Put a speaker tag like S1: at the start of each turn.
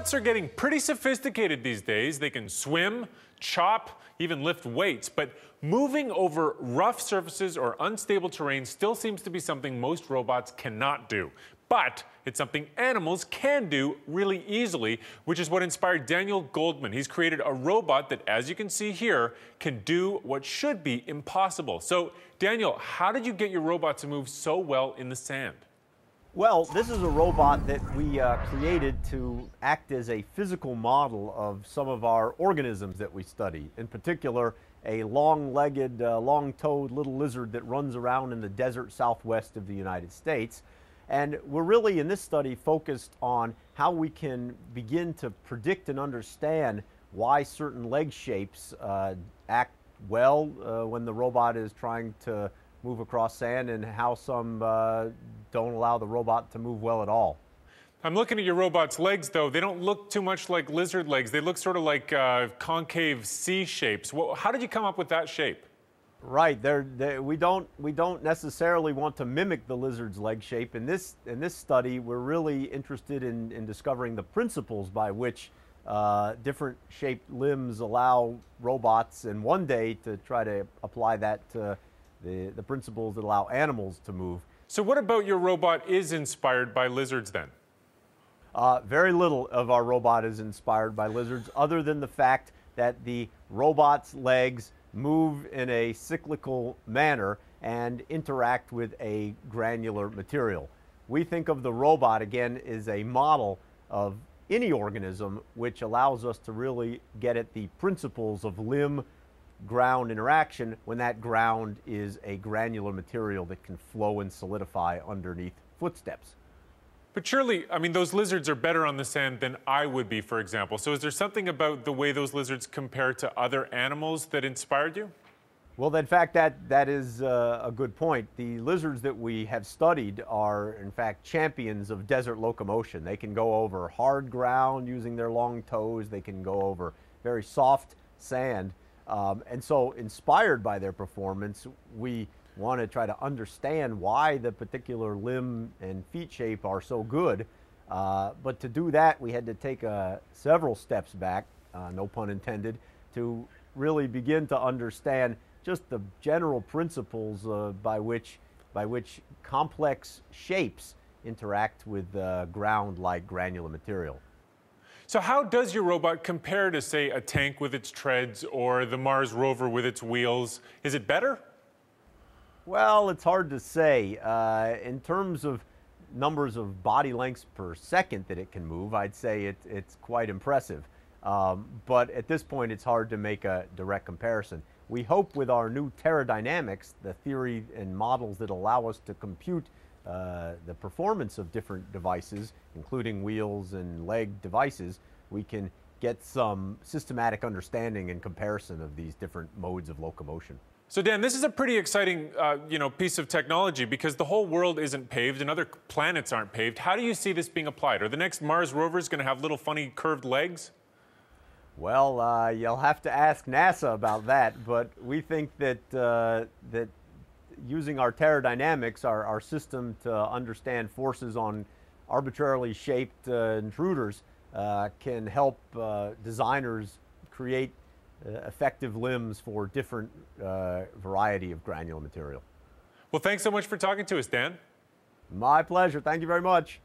S1: Robots are getting pretty sophisticated these days. They can swim, chop, even lift weights. But moving over rough surfaces or unstable terrain still seems to be something most robots cannot do. But it's something animals can do really easily, which is what inspired Daniel Goldman. He's created a robot that, as you can see here, can do what should be impossible. So, Daniel, how did you get your robot to move so well in the sand?
S2: Well, this is a robot that we created to act as a physical model of some of our organisms that we study. In particular, a long-legged, long-toed little lizard that runs around in the desert southwest of the United States. And we're really, in this study, focused on how we can begin to predict and understand why certain leg shapes act well when the robot is trying to move across sand, and how some don't allow the robot to move well at all.
S1: I'm looking at your robot's legs, though. They don't look too much like lizard legs. They look sort of like concave C shapes. Well, how did you come up with that shape?
S2: Right. We don't necessarily want to mimic the lizard's leg shape. In this study, we're really interested in discovering the principles by which different shaped limbs allow robots, and one day to try to apply that to the principles that allow animals to move.
S1: So what about your robot is inspired by lizards then?
S2: Very little of our robot is inspired by lizards, other than the fact that the robot's legs move in a cyclical manner and interact with a granular material. We think of the robot, again, as a model of any organism, which allows us to really get at the principles of limb-ground interaction when that ground is a granular material that can flow and solidify underneath footsteps.
S1: But surely, I mean, those lizards are better on the sand than I would be, for example. So is there something about the way those lizards compare to other animals that inspired you?
S2: Well, in fact, that is a good point. The lizards that we have studied are, in fact, champions of desert locomotion. They can go over hard ground using their long toes. They can go over very soft sand. And so, inspired by their performance, we want to try to understand why the particular limb and feet shape are so good. But to do that, we had to take several steps back, no pun intended, to really begin to understand just the general principles by which complex shapes interact with ground like granular material.
S1: So how does your robot compare to, say, a tank with its treads or the Mars rover with its wheels? Is it better?
S2: Well, it's hard to say. In terms of numbers of body lengths per second that it can move, I'd say it's quite impressive. But at this point, it's hard to make a direct comparison. We hope with our new pterodynamics, the theory and models that allow us to compute the performance of different devices, including wheels and leg devices, we can get some systematic understanding and comparison of these different modes of locomotion.
S1: So Dan, this is a pretty exciting piece of technology, because the whole world isn't paved and other planets aren't paved. How do you see this being applied? Are the next Mars rovers going to have little funny curved legs?
S2: Well, you'll have to ask NASA about that, but we think that that using our pterodynamics, our system to understand forces on arbitrarily shaped intruders, can help designers create effective limbs for different variety of granular material.
S1: Well, thanks so much for talking to us, Dan.
S2: My pleasure. Thank you very much.